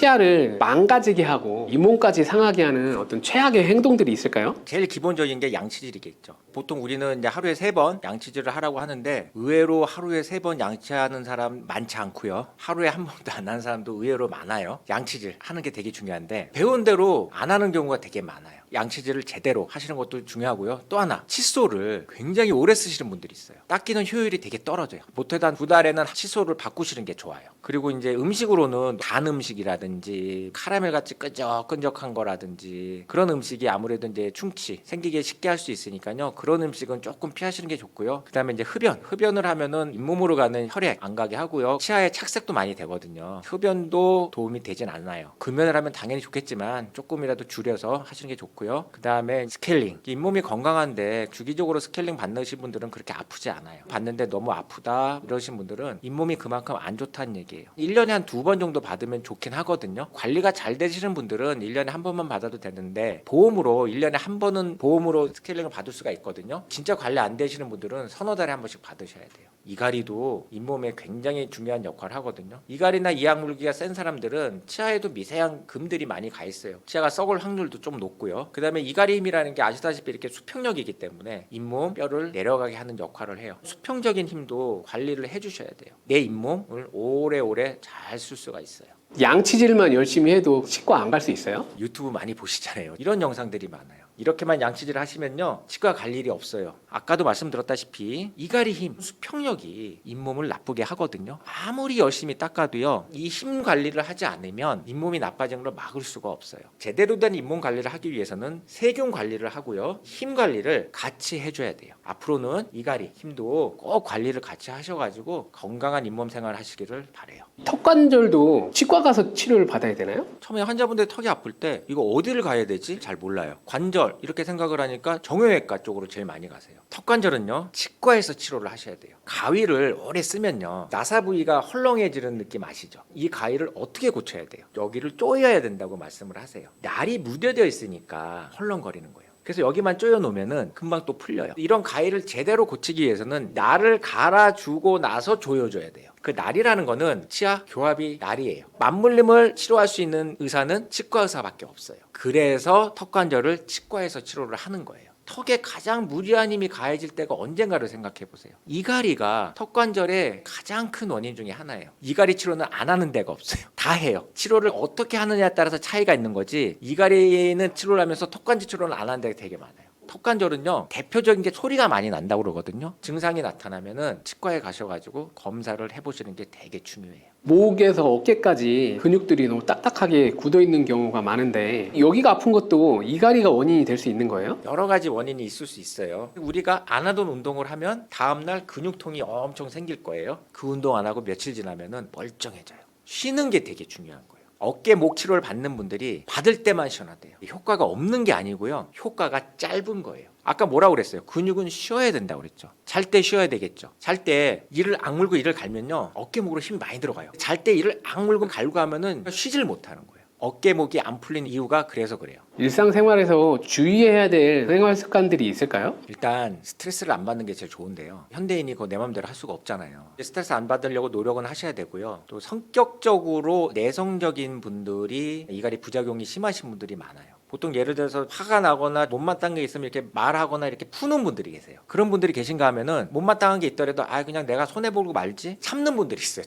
치아를 망가지게 하고 잇몸까지 상하게 하는 어떤 최악의 행동들이 있을까요? 제일 기본적인 게 양치질이겠죠. 보통 우리는 이제 하루에 3번 양치질을 하라고 하는데 의외로 하루에 3번 양치하는 사람 많지 않고요. 하루에 한 번도 안 하는 사람도 의외로 많아요. 양치질 하는 게 되게 중요한데 배운 대로 안 하는 경우가 되게 많아요. 양치질을 제대로 하시는 것도 중요하고요. 또 하나, 칫솔을 굉장히 오래 쓰시는 분들이 있어요. 닦이는 효율이 되게 떨어져요. 못해도 한 2달에는 칫솔을 바꾸시는 게 좋아요. 그리고 이제 음식으로는 단 음식이라든지 카라멜 같이 끈적끈적한 거라든지 그런 음식이 아무래도 이제 충치 생기게 쉽게 할 수 있으니까요. 그런 음식은 조금 피하시는 게 좋고요. 그다음에 이제 흡연을 하면은 잇몸으로 가는 혈액 안 가게 하고요. 치아에 착색도 많이 되거든요. 흡연도 도움이 되진 않아요. 금연을 하면 당연히 좋겠지만 조금이라도 줄여서 하시는 게 좋고요. 그다음에 스케일링, 잇몸이 건강한데 주기적으로 스케일링 받으신 분들은 그렇게 아프지 않아요. 받는데 너무 아프다 이러신 분들은 잇몸이 그만큼 안 좋다는 얘기예요. 1년에 한 2번 정도 받으면 좋긴 하거든요. 관리가 잘 되시는 분들은 1년에 한 번만 받아도 되는데 보험으로 1년에 한 번은 보험으로 스케일링을 받을 수가 있거든요. 진짜 관리 안 되시는 분들은 서너 달에 한 번씩 받으셔야 돼요. 이갈이도 잇몸에 굉장히 중요한 역할을 하거든요. 이갈이나 이악물기가 센 사람들은 치아에도 미세한 금들이 많이 가 있어요. 치아가 썩을 확률도 좀 높고요. 그 다음에 이갈이 힘이라는 게 아시다시피 이렇게 수평력이기 때문에 잇몸 뼈를 내려가게 하는 역할을 해요. 수평적인 힘도 관리를 해주셔야 돼요. 내 잇몸을 오래오래 잘 쓸 수가 있어요. 양치질만 열심히 해도 치과 안 갈 수 있어요? 유튜브 많이 보시잖아요. 이런 영상들이 많아요. 이렇게만 양치질을 하시면요 치과 갈 일이 없어요. 아까도 말씀드렸다시피 이갈이 힘, 수평력이 잇몸을 나쁘게 하거든요. 아무리 열심히 닦아도요 이 힘 관리를 하지 않으면 잇몸이 나빠지는 걸 막을 수가 없어요. 제대로 된 잇몸 관리를 하기 위해서는 세균 관리를 하고요 힘 관리를 같이 해줘야 돼요. 앞으로는 이갈이 힘도 꼭 관리를 같이 하셔가지고 건강한 잇몸 생활 하시기를 바래요. 턱관절도 치과 가서 치료를 받아야 되나요? 처음에 환자분들 턱이 아플 때 이거 어디를 가야 되지? 잘 몰라요. 관절 이렇게 생각을 하니까 정형외과 쪽으로 제일 많이 가세요. 턱관절은요 치과에서 치료를 하셔야 돼요. 가위를 오래 쓰면요 나사 부위가 헐렁해지는 느낌 아시죠? 이 가위를 어떻게 고쳐야 돼요? 여기를 조여야 된다고 말씀을 하세요. 날이 무뎌져 있으니까 헐렁거리는 거예요. 그래서 여기만 조여 놓으면은 금방 또 풀려요. 이런 가위를 제대로 고치기 위해서는 날을 갈아주고 나서 조여줘야 돼요. 그 날이라는 거는 치아 교합이 날이에요. 맞물림을 치료할 수 있는 의사는 치과 의사밖에 없어요. 그래서 턱관절을 치과에서 치료를 하는 거예요. 턱에 가장 무리한 힘이 가해질 때가 언젠가를 생각해 보세요. 이갈이가 턱관절의 가장 큰 원인 중에 하나예요. 이갈이 치료는 안 하는 데가 없어요. 다 해요. 치료를 어떻게 하느냐에 따라서 차이가 있는 거지 이갈이는 치료를 하면서 턱관절 치료는 안 하는 데가 되게 많아요. 턱관절은요 대표적인 게 소리가 많이 난다고 그러거든요. 증상이 나타나면은 치과에 가셔가지고 검사를 해보시는 게 되게 중요해요. 목에서 어깨까지 근육들이 너무 딱딱하게 굳어 있는 경우가 많은데 여기가 아픈 것도 이갈이가 원인이 될 수 있는 거예요? 여러 가지 원인이 있을 수 있어요. 우리가 안 하던 운동을 하면 다음날 근육통이 엄청 생길 거예요. 그 운동 안 하고 며칠 지나면은 멀쩡해져요. 쉬는 게 되게 중요한 거예요. 어깨 목 치료를 받는 분들이 받을 때만 시원하대요. 효과가 없는 게 아니고요. 효과가 짧은 거예요. 아까 뭐라고 그랬어요? 근육은 쉬어야 된다고 그랬죠. 잘 때 쉬어야 되겠죠. 잘 때 이를 악물고 이를 갈면요. 어깨 목으로 힘이 많이 들어가요. 잘 때 이를 악물고 갈고 하면은 쉬질 못하는 거예요. 어깨 목이 안 풀린 이유가 그래서 그래요. 일상생활에서 주의해야 될 생활 습관들이 있을까요? 일단 스트레스를 안 받는 게 제일 좋은데요. 현대인이 그거 내 맘대로 할 수가 없잖아요. 스트레스 안 받으려고 노력은 하셔야 되고요. 또 성격적으로 내성적인 분들이 이갈이 부작용이 심하신 분들이 많아요. 보통 예를 들어서 화가 나거나 못마땅한 게 있으면 이렇게 말하거나 이렇게 푸는 분들이 계세요. 그런 분들이 계신가 하면은 못마땅한 게 있더라도 그냥 내가 손해보고 말지 참는 분들이 있어요.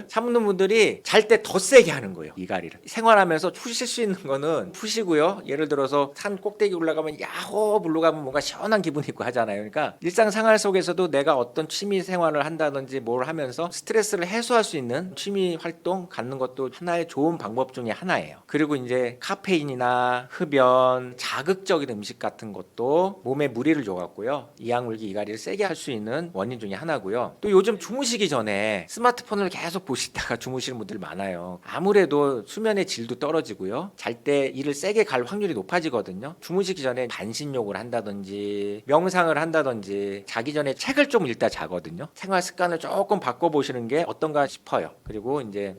참는 분들이 잘 때 더 세게 하는 거예요. 이갈이를 생활하면서 푸실 수 있는 거는 푸시고요. 예를 들어서 산 꼭대기 올라가면 야호 물러가면 뭔가 시원한 기분이 있고 하잖아요. 그러니까 일상생활 속에서도 내가 어떤 취미 생활을 한다든지 뭘 하면서 스트레스를 해소할 수 있는 취미 활동 갖는 것도 하나의 좋은 방법 중에 하나예요. 그리고 이제 카페인이나 흡연, 자극적인 음식 같은 것도 몸에 무리를 줘갖고요. 이악물기 이갈이를 세게 할 수 있는 원인 중에 하나고요. 또 요즘 주무시기 전에 스마트폰을 계속 보시다가 주무시는 분들 많아요. 아무래도 수면의 질도 떨어지고요. 잘 때 이를 세게 갈 확률이 높아지거든요. 주무시기 전에 반신욕을 한다든지 명상을 한다든지 자기 전에 책을 좀 읽다 자거든요. 생활 습관을 조금 바꿔보시는 게 어떤가 싶어요. 그리고 이제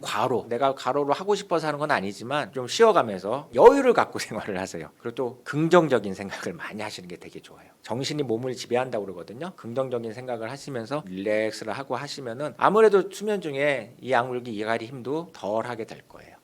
내가 과로로 하고 싶어서 하는 건 아니지만 좀 쉬어가면서 여유를 갖고 생활을 하세요. 그리고 또 긍정적인 생각을 많이 하시는 게 되게 좋아요. 정신이 몸을 지배한다고 그러거든요. 긍정적인 생각을 하시면서 릴렉스를 하고 하시면은 아무래도 수면 중에 이 악물기 이갈이 힘도 덜 하게 될 거예요.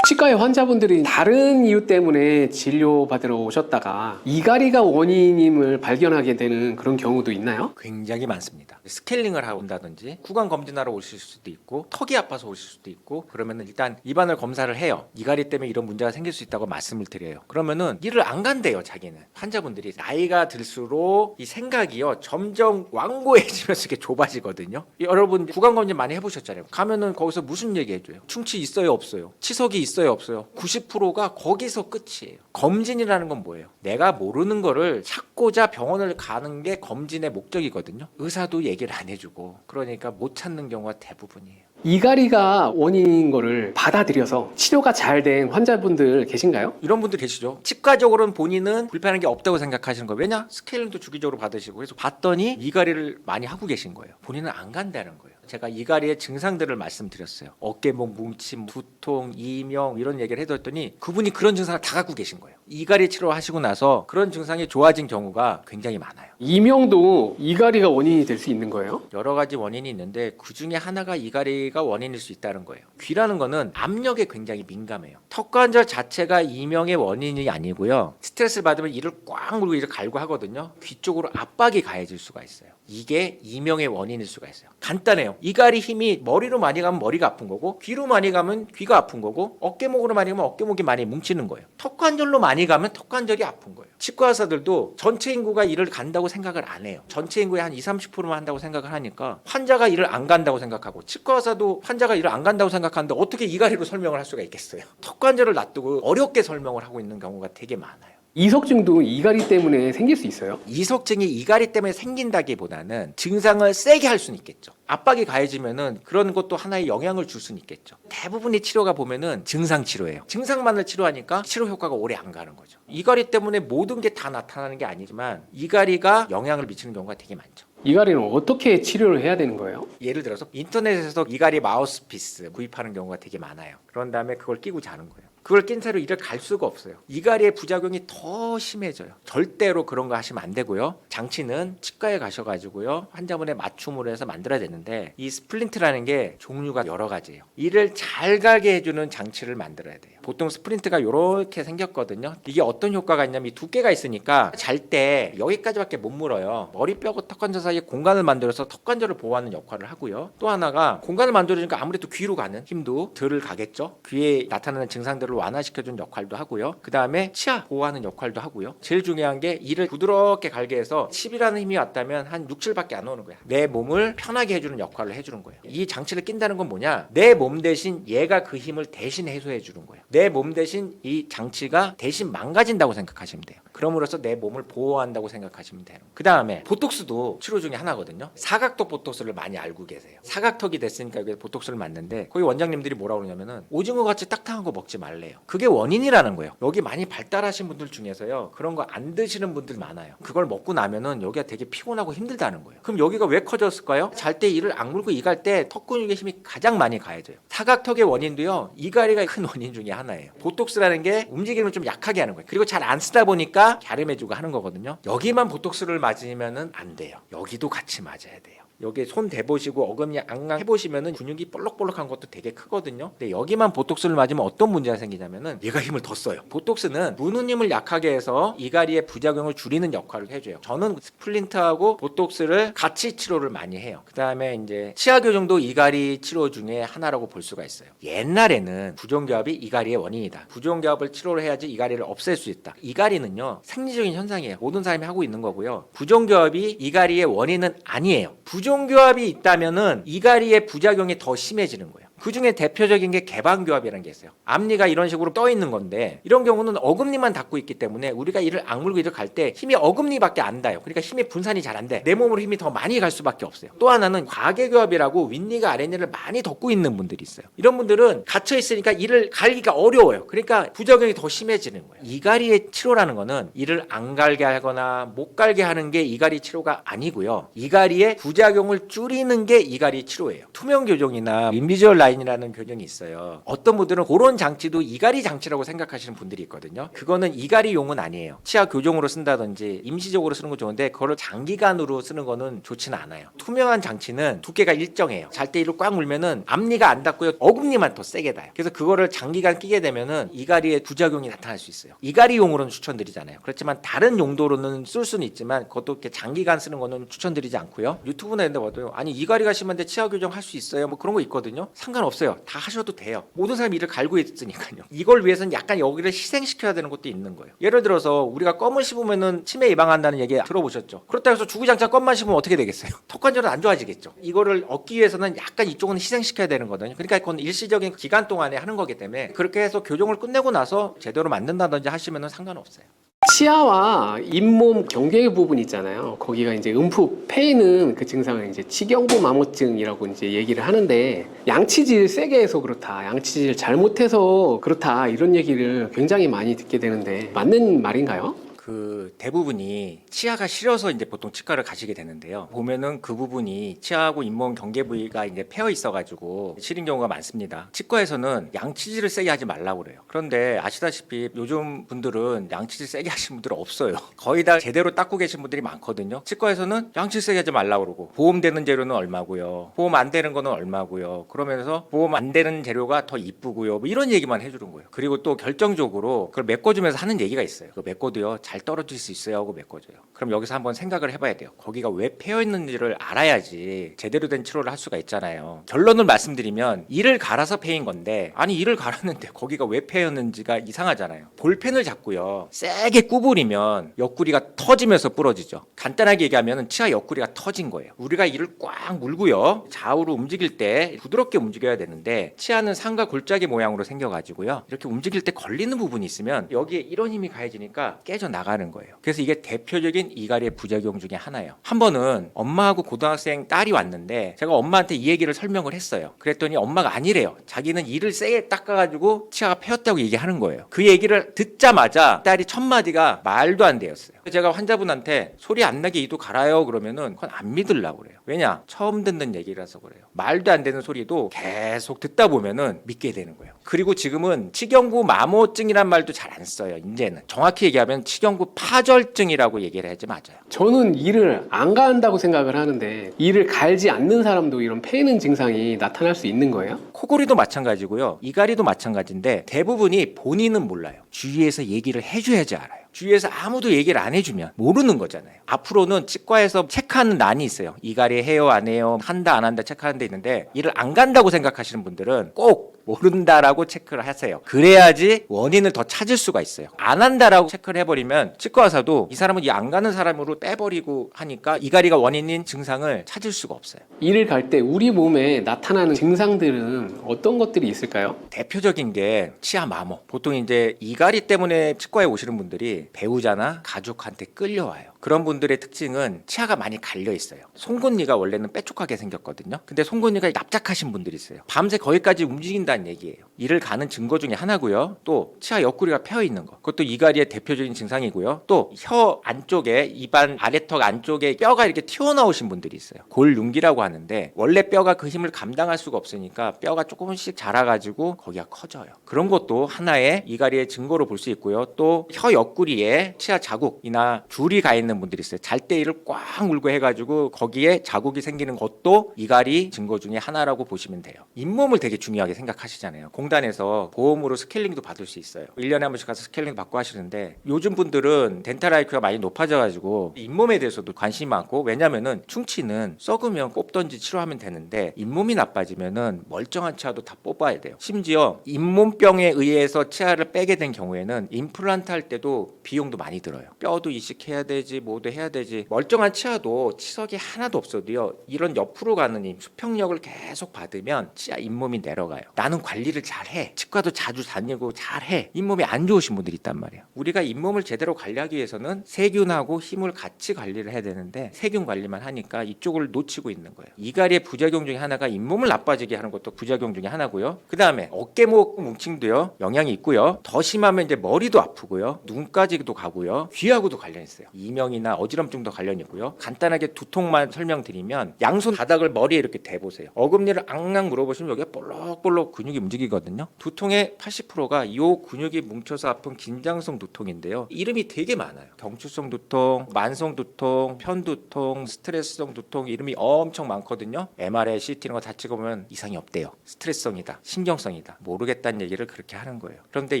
치과의 환자분들이 다른 이유 때문에 진료받으러 오셨다가 이갈이가 원인임을 발견하게 되는 그런 경우도 있나요? 굉장히 많습니다. 스케일링을 하고 온다든지 구강 검진하러 오실 수도 있고 턱이 아파서 오실 수도 있고 그러면은 일단 입안을 검사를 해요. 이갈이 때문에 이런 문제가 생길 수 있다고 말씀을 드려요. 그러면은 이를 안 간대요. 자기는 환자분들이 나이가 들수록 이 생각이요 점점 완고해지면서 이렇게 좁아지거든요. 여러분 구강 검진 많이 해보셨잖아요. 가면은 거기서 무슨 얘기 해줘요? 충치 있어요 없어요? 치석이 있어요 없어요? 90%가 거기서 끝이에요. 검진이라는 건 뭐예요? 내가 모르는 거를 찾고자 병원을 가는 게 검진의 목적이거든요. 의사도 얘기를 안 해주고 그러니까 못 찾는 경우가 대부분이에요. 이갈이가 원인인 거를 받아들여서 치료가 잘 된 환자분들 계신가요? 이런 분들 계시죠. 치과적으로는 본인은 불편한 게 없다고 생각하시는 거예요. 왜냐? 스케일링도 주기적으로 받으시고 그래서 봤더니 이갈이를 많이 하고 계신 거예요. 본인은 안 간다는 거예요. 제가 이갈이의 증상들을 말씀드렸어요. 어깨목 뭉침, 두통, 이명 이런 얘기를 해드렸더니 그분이 그런 증상을 다 갖고 계신 거예요. 이갈이 치료하시고 나서 그런 증상이 좋아진 경우가 굉장히 많아요. 이명도 이갈이가 원인이 될 수 있는 거예요? 여러 가지 원인이 있는데 그 중에 하나가 이갈이가 원인일 수 있다는 거예요. 귀라는 거는 압력에 굉장히 민감해요. 턱관절 자체가 이명의 원인이 아니고요. 스트레스를 받으면 이를 꽉 물고 이를 갈고 하거든요. 귀 쪽으로 압박이 가해질 수가 있어요. 이게 이명의 원인일 수가 있어요. 간단해요. 이갈이 힘이 머리로 많이 가면 머리가 아픈 거고 귀로 많이 가면 귀가 아픈 거고 어깨목으로 많이 가면 어깨목이 많이 뭉치는 거예요. 턱관절로 많이 가면 턱관절이 아픈 거예요. 치과 의사들도 전체 인구가 이를 간다고 생각을 안 해요. 전체 인구의 한 20-30%만 한다고 생각을 하니까 환자가 이를 안 간다고 생각하고 치과 의사도 환자가 이를 안 간다고 생각하는데 어떻게 이갈이로 설명을 할 수가 있겠어요. 턱관절을 놔두고 어렵게 설명을 하고 있는 경우가 되게 많아요. 이석증도 이갈이 때문에 생길 수 있어요? 이석증이 이갈이 때문에 생긴다기보다는 증상을 세게 할 수는 있겠죠. 압박이 가해지면은 그런 것도 하나의 영향을 줄 수는 있겠죠. 대부분의 치료가 보면은 증상 치료예요. 증상만을 치료하니까 치료 효과가 오래 안 가는 거죠. 이갈이 때문에 모든 게 다 나타나는 게 아니지만 이갈이가 영향을 미치는 경우가 되게 많죠. 이갈이는 어떻게 치료를 해야 되는 거예요? 예를 들어서 인터넷에서 이갈이 마우스피스 구입하는 경우가 되게 많아요. 그런 다음에 그걸 끼고 자는 거예요. 그걸 낀 채로 이를 갈 수가 없어요. 이갈이의 부작용이 더 심해져요. 절대로 그런 거 하시면 안 되고요. 장치는 치과에 가셔가지고요. 환자분의 맞춤으로 해서 만들어야 되는데 이 스플린트라는 게 종류가 여러 가지예요. 이를 잘 가게 해주는 장치를 만들어야 돼요. 보통 스플린트가 이렇게 생겼거든요. 이게 어떤 효과가 있냐면 이 두께가 있으니까 잘 때 여기까지밖에 못 물어요. 머리뼈하고 턱관절 사이에 공간을 만들어서 턱관절을 보호하는 역할을 하고요. 또 하나가 공간을 만들어주니까 아무래도 귀로 가는 힘도 덜 가겠죠. 귀에 나타나는 증상들을 완화시켜주는 역할도 하고요. 그 다음에 치아 보호하는 역할도 하고요. 제일 중요한 게 이를 부드럽게 갈게 해서 10이라는 힘이 왔다면 한 6, 7밖에 안 오는 거야. 내 몸을 편하게 해주는 역할을 해주는 거예요. 이 장치를 낀다는 건 뭐냐? 내 몸 대신 얘가 그 힘을 대신 해소해 주는 거예요. 내 몸 대신 이 장치가 대신 망가진다고 생각하시면 돼요. 그럼으로써 내 몸을 보호한다고 생각하시면 돼요. 그 다음에 보톡스도 치료 중에 하나거든요. 사각턱 보톡스를 많이 알고 계세요. 사각턱이 됐으니까 여기서 보톡스를 맞는데 거기 원장님들이 뭐라고 그러냐면은 오징어같이 딱딱한 거 먹지 말래요. 그게 원인이라는 거예요. 여기 많이 발달하신 분들 중에서요. 그런 거 안 드시는 분들 많아요. 그걸 먹고 나면은 여기가 되게 피곤하고 힘들다는 거예요. 그럼 여기가 왜 커졌을까요? 잘 때 이를 악물고 이갈 때 턱 근육의 힘이 가장 많이 가해져요. 사각턱의 원인도요. 이갈이가 큰 원인 중에 하나예요. 보톡스라는 게 움직임을 좀 약하게 하는 거예요. 그리고 잘 안 쓰다 보니까 갸름해지고 하는 거거든요. 여기만 보톡스를 맞으면은 안 돼요. 여기도 같이 맞아야 돼요. 여기 손 대보시고 어금니 앙앙 해보시면은 근육이 볼록볼록한 것도 되게 크거든요. 근데 여기만 보톡스를 맞으면 어떤 문제가 생기냐면은 얘가 힘을 더 써요. 보톡스는 무는 힘을 약하게 해서 이갈이의 부작용을 줄이는 역할을 해줘요. 저는 스플린트하고 보톡스를 같이 치료를 많이 해요. 그 다음에 이제 치아 교정도 이갈이 치료 중에 하나라고 볼 수가 있어요. 옛날에는 부종교합이 이갈이의 원인이다. 부종교합을 치료를 해야지 이갈이를 없앨 수 있다. 이갈이는요 생리적인 현상이에요. 모든 사람이 하고 있는 거고요. 부종교합이 이갈이의 원인은 아니에요. 부종교합이 있다면은 이갈이의 부작용이 더 심해지는 거예요. 그 중에 대표적인 게 개방교합이라는 게 있어요. 앞니가 이런 식으로 떠 있는 건데 이런 경우는 어금니만 닿고 있기 때문에 우리가 이를 악물고 이를 갈 때 힘이 어금니밖에 안 닿아요. 그러니까 힘이 분산이 잘 안 돼. 내 몸으로 힘이 더 많이 갈 수밖에 없어요. 또 하나는 과계교합이라고 윗니가 아랫니를 많이 덮고 있는 분들이 있어요. 이런 분들은 갇혀 있으니까 이를 갈기가 어려워요. 그러니까 부작용이 더 심해지는 거예요. 이갈이의 치료라는 거는 이를 안 갈게 하거나 못 갈게 하는 게 이갈이 치료가 아니고요. 이갈이의 부작용을 줄이는 게 이갈이 치료예요. 투명 교정이나 인비주얼 라인이라는 교정이 있어요. 어떤 분들은 그런 장치도 이갈이 장치라고 생각하시는 분들이 있거든요. 그거는 이갈이용은 아니에요. 치아 교정으로 쓴다든지 임시적으로 쓰는 건 좋은데 그걸 장기간으로 쓰는 거는 좋지는 않아요. 투명한 장치는 두께가 일정해요. 잘 때 이를 꽉 물면은 앞니가 안 닿고요. 어금니만 더 세게 닿아요. 그래서 그거를 장기간 끼게 되면은 이갈이의 부작용이 나타날 수 있어요. 이갈이용으로는 추천드리잖아요. 그렇지만 다른 용도로는 쓸 수는 있지만 그것도 이렇게 장기간 쓰는 거는 추천드리지 않고요. 유튜브나 이런 데 봐도요. 아니 이갈이가 심한데 치아 교정 할 수 있어요? 뭐 그런 거 있거든요. 상관없어요. 다 하셔도 돼요. 모든 사람이 이를 갈고 있으니까요. 이걸 위해서는 약간 여기를 희생시켜야 되는 것도 있는 거예요. 예를 들어서 우리가 껌을 씹으면은 치매 예방한다는 얘기 들어보셨죠? 그렇다고 해서 주구장창 껌만 씹으면 어떻게 되겠어요? 턱 관절은 안 좋아지겠죠. 이거를 얻기 위해서는 약간 이쪽은 희생시켜야 되는 거거든요. 그러니까 그건 일시적인 기간 동안에 하는 거기 때문에 그렇게 해서 교정을 끝내고 나서 제대로 만든다든지 하시면은 상관없어요. 치아와 잇몸 경계 부분 있잖아요. 거기가 이제 움푹 패이는 그 증상을 이제 치경부 마모증이라고 이제 얘기를 하는데 양치질 세게 해서 그렇다, 양치질 잘못해서 그렇다 이런 얘기를 굉장히 많이 듣게 되는데 맞는 말인가요? 그 대부분이 치아가 시려서 이제 보통 치과를 가시게 되는데요. 보면은 그 부분이 치아하고 잇몸 경계 부위가 이제 패여 있어가지고 시린 경우가 많습니다. 치과에서는 양치질을 세게 하지 말라고 그래요. 그런데 아시다시피 요즘 분들은 양치질 세게 하시는 분들 없어요. 거의 다 제대로 닦고 계신 분들이 많거든요. 치과에서는 양치질 세게 하지 말라고 그러고 보험 되는 재료는 얼마고요. 보험 안 되는 거는 얼마고요. 그러면서 보험 안 되는 재료가 더 이쁘고요. 뭐 이런 얘기만 해주는 거예요. 그리고 또 결정적으로 그걸 메꿔주면서 하는 얘기가 있어요. 그 메꿔도요. 잘 떨어질 수 있어요 하고 메꿔줘요. 그럼 여기서 한번 생각을 해봐야 돼요. 거기가 왜 패여 있는지를 알아야지 제대로 된 치료를 할 수가 있잖아요. 결론을 말씀드리면 이를 갈아서 패인 건데 아니 이를 갈았는데 거기가 왜 패였는지가 이상하잖아요. 볼펜을 잡고요. 세게 구부리면 옆구리가 터지면서 부러지죠. 간단하게 얘기하면 치아 옆구리가 터진 거예요. 우리가 이를 꽉 물고요. 좌우로 움직일 때 부드럽게 움직여야 되는데 치아는 상과 골짜기 모양으로 생겨가지고요. 이렇게 움직일 때 걸리는 부분이 있으면 여기에 이런 힘이 가해지니까 깨져 나가는 거예요. 그래서 이게 대표적인 이갈이의 부작용 중에 하나예요. 한 번은 엄마하고 고등학생 딸이 왔는데 제가 엄마한테 이 얘기를 설명을 했어요. 그랬더니 엄마가 아니래요. 자기는 이를 세게 닦아가지고 치아가 패였다고 얘기하는 거예요. 그 얘기를 듣자마자 딸이 첫 마디가 말도 안 되었어요. 제가 환자분한테 소리 안 나게 이도 갈아요 그러면은 그건 안 믿으려고 그래요. 왜냐? 처음 듣는 얘기라서 그래요. 말도 안 되는 소리도 계속 듣다 보면은 믿게 되는 거예요. 그리고 지금은 치경부 마모증이란 말도 잘 안 써요. 이제는 정확히 얘기하면 치경부 파절증이라고 얘기를 하지 맞아요. 저는 이를 안 가한다고 생각을 하는데 이를 갈지 않는 사람도 이런 패이는 증상이 나타날 수 있는 거예요? 코골이도 마찬가지고요. 이갈이도 마찬가지인데 대부분이 본인은 몰라요. 주위에서 얘기를 해줘야지 알아요. 주위에서 아무도 얘기를 안 해주면 모르는 거잖아요. 앞으로는 치과에서 체크하는 난이 있어요. 이갈이 해요 안 해요 한다 안 한다 체크하는 데 있는데 이를 안 간다고 생각하시는 분들은 꼭 모른다라고 체크를 하세요. 그래야지 원인을 더 찾을 수가 있어요. 안 한다라고 체크를 해버리면 치과 의사도 이 사람은 이 안 가는 사람으로 빼버리고 하니까 이갈이가 원인인 증상을 찾을 수가 없어요. 이를 갈 때 우리 몸에 나타나는 증상들은 어떤 것들이 있을까요? 대표적인 게 치아 마모. 보통 이제 이갈이 때문에 치과에 오시는 분들이 배우자나 가족한테 끌려와요. 그런 분들의 특징은 치아가 많이 갈려 있어요. 송곳니가 원래는 뾰족하게 생겼거든요. 근데 송곳니가 납작하신 분들이 있어요. 밤새 거기까지 움직인다는 얘기예요. 이를 가는 증거 중에 하나고요. 또 치아 옆구리가 펴 있는 거. 그것도 이갈이의 대표적인 증상이고요. 또 혀 안쪽에 입안 아래턱 안쪽에 뼈가 이렇게 튀어나오신 분들이 있어요. 골융기라고 하는데 원래 뼈가 그 힘을 감당할 수가 없으니까 뼈가 조금씩 자라가지고 거기가 커져요. 그런 것도 하나의 이갈이의 증거로 볼 수 있고요. 또 혀 옆구리에 치아 자국이나 줄이 가 있는 분들이 있어요. 잘 때 이를 꽉 물고 해가지고 거기에 자국이 생기는 것도 이갈이 증거 중에 하나라고 보시면 돼요. 잇몸을 되게 중요하게 생각하시잖아요. 공단에서 보험으로 스케일링도 받을 수 있어요. 1년에 한 번씩 가서 스케일링 받고 하시는데 요즘 분들은 덴탈 IQ가 많이 높아져가지고 잇몸에 대해서도 관심이 많고 왜냐면은 충치는 썩으면 뽑던지 치료하면 되는데 잇몸이 나빠지면은 멀쩡한 치아도 다 뽑아야 돼요. 심지어 잇몸병에 의해서 치아를 빼게 된 경우에는 임플란트 할 때도 비용도 많이 들어요. 뼈도 이식해야 되지 뭐도 해야 되지 멀쩡한 치아도 치석이 하나도 없어도요 이런 옆으로 가는 힘 수평력을 계속 받으면 치아 잇몸이 내려가요. 나는 관리를 잘해 치과도 자주 다니고 잘해 잇몸이 안 좋으신 분들이 있단 말이에요. 우리가 잇몸을 제대로 관리하기 위해서는 세균하고 힘을 같이 관리를 해야 되는데 세균 관리만 하니까 이쪽을 놓치고 있는 거예요. 이갈이의 부작용 중에 하나가 잇몸을 나빠지게 하는 것도 부작용 중에 하나고요. 그 다음에 어깨목 뭉침도요 영향이 있고요. 더 심하면 이제 머리도 아프고요 눈까지도 가고요 귀하고도 관련 있어요. 이명 비명이나 어지럼증도 관련이 있고요. 간단하게 두통만 설명드리면 양손 바닥을 머리에 이렇게 대보세요. 어금니를 앙앙 물어보시면 여기가 볼록볼록 근육이 움직이거든요. 두통의 80%가 이 근육이 뭉쳐서 아픈 긴장성 두통인데요. 이름이 되게 많아요. 경추성 두통, 만성 두통, 편두통, 스트레스성 두통, 이름이 엄청 많거든요. MRI, CT 이런 거 다 찍어보면 이상이 없대요. 스트레스성이다, 신경성이다, 모르겠다는 얘기를 그렇게 하는 거예요. 그런데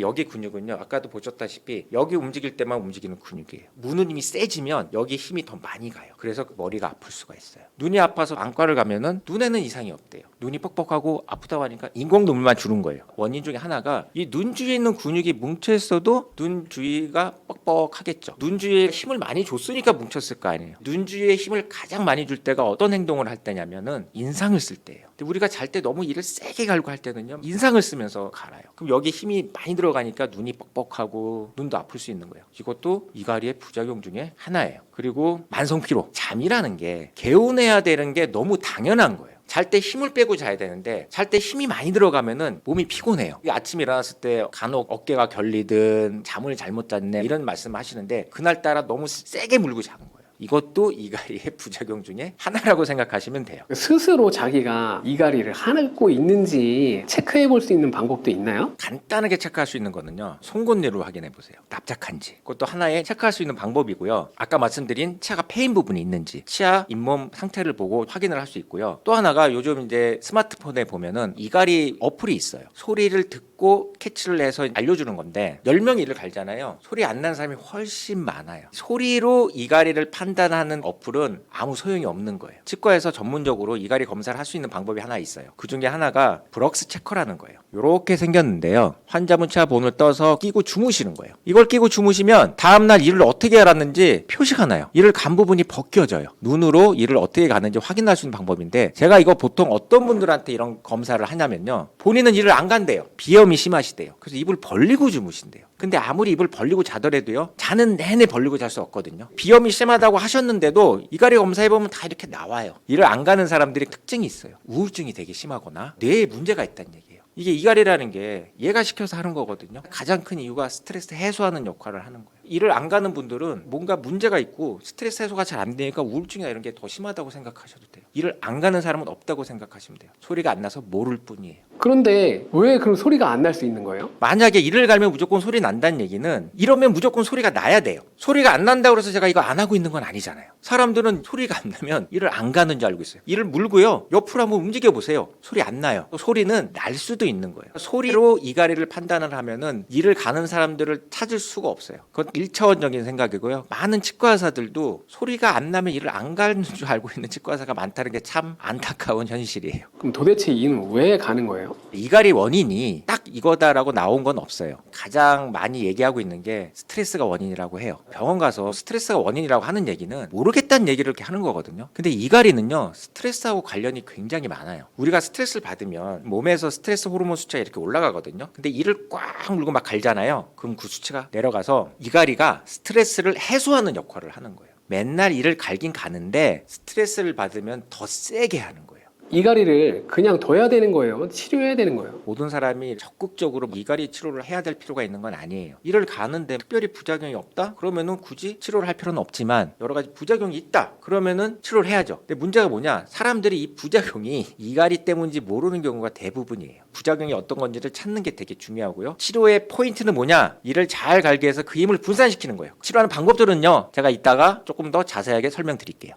여기 근육은요, 아까도 보셨다시피 여기 움직일 때만 움직이는 근육이에요. 무는 힘이 세지면 여기 힘이 더 많이 가요. 그래서 머리가 아플 수가 있어요. 눈이 아파서 안과를 가면은 눈에는 이상이 없대요. 눈이 뻑뻑하고 아프다고 하니까 인공 눈물만 주는 거예요. 원인 중에 하나가 이 눈 주위에 있는 근육이 뭉쳐 있어도 눈 주위가 뻑뻑하겠죠. 눈 주위에 힘을 많이 줬으니까 뭉쳤을 거 아니에요. 눈 주위에 힘을 가장 많이 줄 때가 어떤 행동을 할 때냐면은 인상을 쓸 때예요. 근데 우리가 잘 때 너무 이를 세게 갈고 할 때는요, 인상을 쓰면서 갈아요. 그럼 여기 힘이 많이 들어가니까 눈이 뻑뻑하고 눈도 아플 수 있는 거예요. 이것도 이갈이의 부작용 중에 하나예요. 그리고 만성 피로, 잠이라는 게 개운해야 되는 게 너무 당연한 거예요. 잘 때 힘을 빼고 자야 되는데 잘 때 힘이 많이 들어가면은 몸이 피곤해요. 아침에 일어났을 때 간혹 어깨가 결리든 잠을 잘못 잤네 이런 말씀을 하시는데 그날따라 너무 세게 물고 자는 거예요. 이것도 이갈이의 부작용 중에 하나라고 생각하시면 돼요. 스스로 자기가 이갈이를 하고 있는지 체크해 볼 수 있는 방법도 있나요? 간단하게 체크할 수 있는 거는요, 송곳니로 확인해 보세요. 납작한지. 그것도 하나의 체크할 수 있는 방법이고요. 아까 말씀드린 치아가 패인 부분이 있는지 치아 잇몸 상태를 보고 확인을 할 수 있고요. 또 하나가 요즘 이제 스마트폰에 보면은 이갈이 어플이 있어요. 소리를 듣고 캐치를 해서 알려주는 건데 10명이 이를 갈잖아요. 소리 안 나는 사람이 훨씬 많아요. 소리로 이갈이를 판단하는 어플은 아무 소용이 없는 거예요. 치과에서 전문적으로 이갈이 검사를 할 수 있는 방법이 하나 있어요. 그 중에 하나가 브럭스 체커라는 거예요. 이렇게 생겼는데요. 환자분 치아 본을 떠서 끼고 주무시는 거예요. 이걸 끼고 주무시면 다음날 이를 어떻게 알았는지 표시가 나요. 이를 간 부분이 벗겨져요. 눈으로 이를 어떻게 가는지 확인할 수 있는 방법인데 제가 이거 보통 어떤 분들한테 이런 검사를 하냐면요. 본인은 이를 안 간대요. 비염이 심하시대요. 그래서 입을 벌리고 주무신대요. 근데 아무리 입을 벌리고 자더라도요, 자는 내내 벌리고 잘 수 없거든요. 비염이 심하다고 하셨는데도 이갈이 검사해보면 다 이렇게 나와요. 이를 안 가는 사람들이 특징이 있어요. 우울증이 되게 심하거나 뇌에 문제가 있다는 얘기예요. 이게 이갈이라는 게 얘가 시켜서 하는 거거든요. 가장 큰 이유가 스트레스 해소하는 역할을 하는 거예요. 일을 안 가는 분들은 뭔가 문제가 있고 스트레스 해소가 잘 안 되니까 우울증이나 이런 게 더 심하다고 생각하셔도 돼요. 일을 안 가는 사람은 없다고 생각하시면 돼요. 소리가 안 나서 모를 뿐이에요. 그런데 왜 그럼 소리가 안 날 수 있는 거예요? 만약에 이를 갈면 무조건 소리 난다는 얘기는 이러면 무조건 소리가 나야 돼요. 소리가 안 난다고 해서 제가 이거 안 하고 있는 건 아니잖아요. 사람들은 소리가 안 나면 이를 안 가는 줄 알고 있어요. 이를 물고요, 옆으로 한번 움직여 보세요. 소리 안 나요. 소리는 날 수도 있는 거예요. 소리로 이갈이를 판단을 하면은 이를 가는 사람들을 찾을 수가 없어요. 그건 1차원적인 생각이고요. 많은 치과 의사들도 소리가 안 나면 이를 안 가는 줄 알고 있는 치과 의사가 많다는 게 참 안타까운 현실이에요. 그럼 도대체 이는 왜 가는 거예요? 이갈이 원인이 딱 이거다라고 나온 건 없어요. 가장 많이 얘기하고 있는 게 스트레스가 원인이라고 해요. 병원 가서 스트레스가 원인이라고 하는 얘기는 모르겠다는 얘기를 이렇게 하는 거거든요. 근데 이갈이는요, 스트레스하고 관련이 굉장히 많아요. 우리가 스트레스를 받으면 몸에서 스트레스 호르몬 수치가 이렇게 올라가거든요. 근데 이를 꽉 물고 막 갈잖아요. 그럼 그 수치가 내려가서 이갈이가 스트레스를 해소하는 역할을 하는 거예요. 맨날 이를 갈긴 가는데 스트레스를 받으면 더 세게 하는 거예요. 이갈이를 그냥 둬야 되는 거예요? 치료해야 되는 거예요? 모든 사람이 적극적으로 이갈이 치료를 해야 될 필요가 있는 건 아니에요. 이를 가는데 특별히 부작용이 없다? 그러면은 굳이 치료를 할 필요는 없지만 여러 가지 부작용이 있다? 그러면은 치료를 해야죠. 근데 문제가 뭐냐? 사람들이 이 부작용이 이갈이 때문인지 모르는 경우가 대부분이에요. 부작용이 어떤 건지를 찾는 게 되게 중요하고요. 치료의 포인트는 뭐냐? 이를 잘 갈게 해서 그 힘을 분산시키는 거예요. 치료하는 방법들은요, 제가 이따가 조금 더 자세하게 설명드릴게요.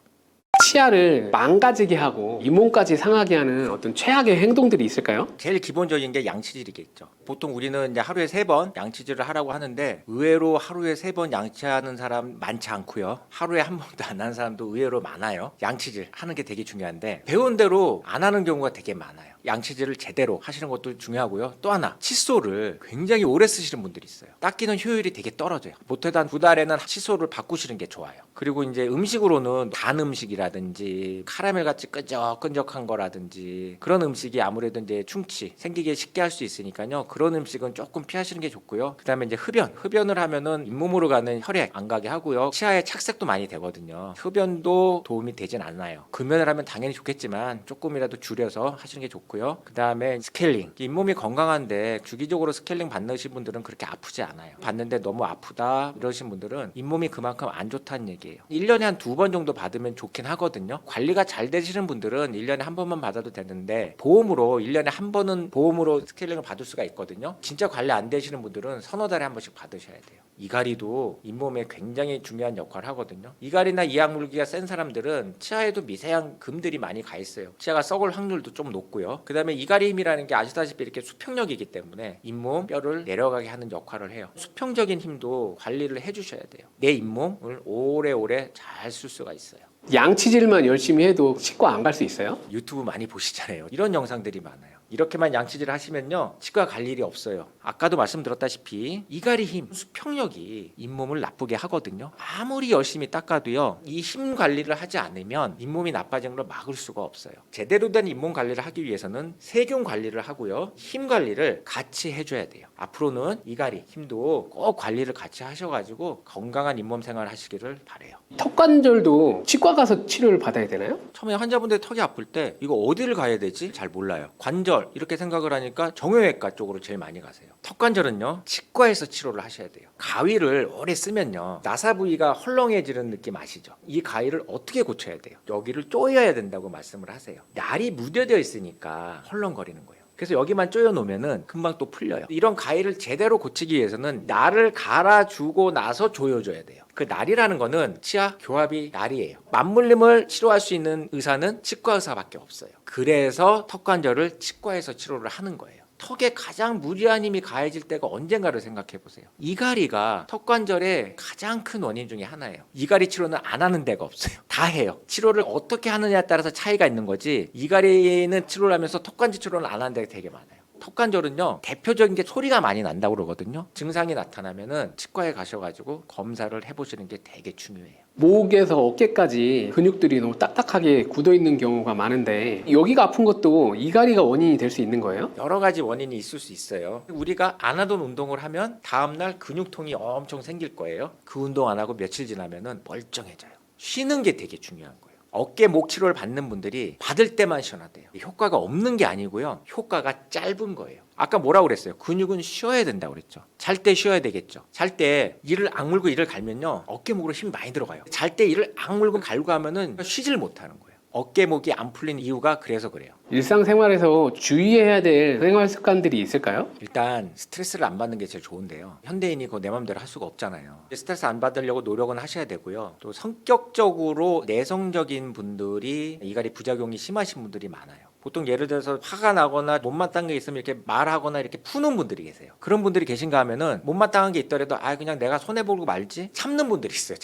치아를 망가지게 하고 잇몸까지 상하게 하는 어떤 최악의 행동들이 있을까요? 제일 기본적인 게 양치질이겠죠. 보통 우리는 이제 하루에 3번 양치질을 하라고 하는데 의외로 하루에 3번 양치하는 사람 많지 않고요. 하루에 한 번도 안 하는 사람도 의외로 많아요. 양치질 하는 게 되게 중요한데 배운 대로 안 하는 경우가 되게 많아요. 양치질을 제대로 하시는 것도 중요하고요. 또 하나, 칫솔을 굉장히 오래 쓰시는 분들이 있어요. 닦이는 효율이 되게 떨어져요. 보통 한 2달에는 칫솔을 바꾸시는 게 좋아요. 그리고 이제 음식으로는 단 음식이라든지 카라멜 같이 끈적끈적한 거라든지 그런 음식이 아무래도 이제 충치 생기게 쉽게 할 수 있으니까요. 그런 음식은 조금 피하시는 게 좋고요. 그다음에 이제 흡연을 하면은 잇몸으로 가는 혈액 안 가게 하고요. 치아에 착색도 많이 되거든요. 흡연도 도움이 되진 않아요. 금연을 하면 당연히 좋겠지만 조금이라도 줄여서 하시는 게 좋고요. 좋고요. 그 다음에 스케일링. 잇몸이 건강한데 주기적으로 스케일링 받으신 분들은 그렇게 아프지 않아요. 받는데 너무 아프다 이러신 분들은 잇몸이 그만큼 안 좋다는 얘기예요. 1년에 한 2번 정도 받으면 좋긴 하거든요. 관리가 잘 되시는 분들은 1년에 한 번만 받아도 되는데 보험으로 1년에 한 번은 보험으로 스케일링을 받을 수가 있거든요. 진짜 관리 안 되시는 분들은 서너 달에 한 번씩 받으셔야 돼요. 이갈이도 잇몸에 굉장히 중요한 역할을 하거든요. 이갈이나 이악물기가 센 사람들은 치아에도 미세한 금들이 많이 가 있어요. 치아가 썩을 확률도 좀 높고요. 그 다음에 이갈이 힘이라는 게 아시다시피 이렇게 수평력이기 때문에 잇몸 뼈를 내려가게 하는 역할을 해요. 수평적인 힘도 관리를 해주셔야 돼요. 내 잇몸을 오래오래 잘 쓸 수가 있어요. 양치질만 열심히 해도 치과 안 갈 수 있어요? 유튜브 많이 보시잖아요. 이런 영상들이 많아요. 이렇게만 양치질을 하시면요 치과 갈 일이 없어요. 아까도 말씀드렸다시피 이갈이 힘, 수평력이 잇몸을 나쁘게 하거든요. 아무리 열심히 닦아도요 이 힘 관리를 하지 않으면 잇몸이 나빠지는 걸 막을 수가 없어요. 제대로 된 잇몸 관리를 하기 위해서는 세균 관리를 하고요 힘 관리를 같이 해줘야 돼요. 앞으로는 이갈이 힘도 꼭 관리를 같이 하셔가지고 건강한 잇몸 생활 하시기를 바래요. 턱관절도 치과 가서 치료를 받아야 되나요? 처음에 환자분들 턱이 아플 때 이거 어디를 가야 되지? 잘 몰라요. 관절 이렇게 생각을 하니까 정형외과 쪽으로 제일 많이 가세요. 턱관절은요 치과에서 치료를 하셔야 돼요. 가위를 오래 쓰면요 나사 부위가 헐렁해지는 느낌 아시죠? 이 가위를 어떻게 고쳐야 돼요? 여기를 조여야 된다고 말씀을 하세요. 날이 무뎌져 있으니까 헐렁거리는 거예요. 그래서 여기만 조여 놓으면은 금방 또 풀려요. 이런 가위를 제대로 고치기 위해서는 날을 갈아주고 나서 조여줘야 돼요. 그 날이라는 거는 치아 교합이 날이에요. 맞물림을 치료할 수 있는 의사는 치과 의사밖에 없어요. 그래서 턱관절을 치과에서 치료를 하는 거예요. 턱에 가장 무리한 힘이 가해질 때가 언젠가를 생각해 보세요. 이갈이가 턱관절의 가장 큰 원인 중에 하나예요. 이갈이 치료는 안 하는 데가 없어요. 다 해요. 치료를 어떻게 하느냐에 따라서 차이가 있는 거지 이갈이는 치료를 하면서 턱관절 치료는 안 하는 데가 되게 많아요. 턱관절은요 대표적인 게 소리가 많이 난다고 그러거든요. 증상이 나타나면은 치과에 가셔가지고 검사를 해보시는 게 되게 중요해요. 목에서 어깨까지 근육들이 너무 딱딱하게 굳어 있는 경우가 많은데 여기가 아픈 것도 이갈이가 원인이 될 수 있는 거예요? 여러 가지 원인이 있을 수 있어요. 우리가 안 하던 운동을 하면 다음날 근육통이 엄청 생길 거예요. 그 운동 안 하고 며칠 지나면은 멀쩡해져요. 쉬는 게 되게 중요한 거예요. 어깨 목 치료를 받는 분들이 받을 때만 시원하대요. 효과가 없는 게 아니고요. 효과가 짧은 거예요. 아까 뭐라고 그랬어요? 근육은 쉬어야 된다고 그랬죠. 잘 때 쉬어야 되겠죠. 잘 때 이를 악물고 이를 갈면요. 어깨 목으로 힘이 많이 들어가요. 잘 때 이를 악물고 갈고 하면은 쉬질 못하는 거예요. 어깨 목이 안 풀린 이유가 그래서 그래요. 일상생활에서 주의해야 될 생활 습관들이 있을까요? 일단 스트레스를 안 받는 게 제일 좋은데요. 현대인이 그거 내 맘대로 할 수가 없잖아요. 스트레스 안 받으려고 노력은 하셔야 되고요. 또 성격적으로 내성적인 분들이 이갈이 부작용이 심하신 분들이 많아요. 보통 예를 들어서 화가 나거나 못마땅한 게 있으면 이렇게 말하거나 이렇게 푸는 분들이 계세요. 그런 분들이 계신가 하면은 못마땅한 게 있더라도 그냥 내가 손해보고 말지 참는 분들이 있어요.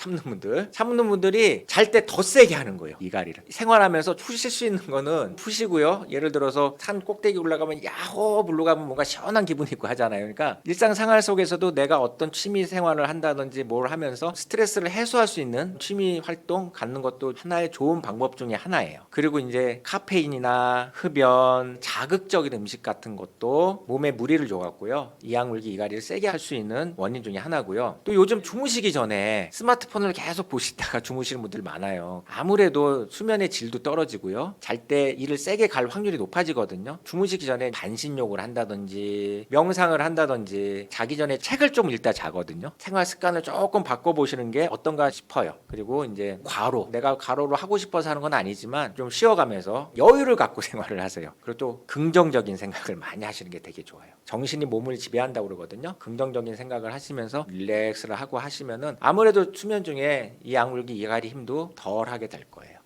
참는 분들이 잘 때 더 세게 하는 거예요. 이갈이를 생활하면서 푸실 수 있는 거는 푸시고요. 예를 들어서 산 꼭대기 올라가면 야호 불러가면 뭔가 시원한 기분이 있고 하잖아요. 그러니까 일상생활 속에서도 내가 어떤 취미 생활을 한다든지 뭘 하면서 스트레스를 해소할 수 있는 취미 활동 갖는 것도 하나의 좋은 방법 중에 하나예요. 그리고 이제 카페인이나 흡연, 자극적인 음식 같은 것도 몸에 무리를 줘갖고요. 이악물기 이갈이를 세게 할 수 있는 원인 중에 하나고요. 또 요즘 주무시기 전에 스마트폰을 계속 보시다가 주무시는 분들 많아요. 아무래도 수면의 질도 떨어지고요. 잘 때 이를 세게 갈 확률이 높아지거든요. 주무시기 전에 반신욕을 한다든지 명상을 한다든지 자기 전에 책을 좀 읽다 자거든요. 생활 습관을 조금 바꿔보시는 게 어떤가 싶어요. 그리고 이제 내가 과로로 하고 싶어서 하는 건 아니지만 좀 쉬어가면서 여유를 갖고 생활을 하세요. 그리고 또 긍정적인 생각을 많이 하시는 게 되게 좋아요. 정신이 몸을 지배한다고 그러거든요. 긍정적인 생각을 하시면서 릴렉스를 하고 하시면은 아무래도 수면 중에 이 악물기 이갈이 힘도 덜 하게 될 거예요.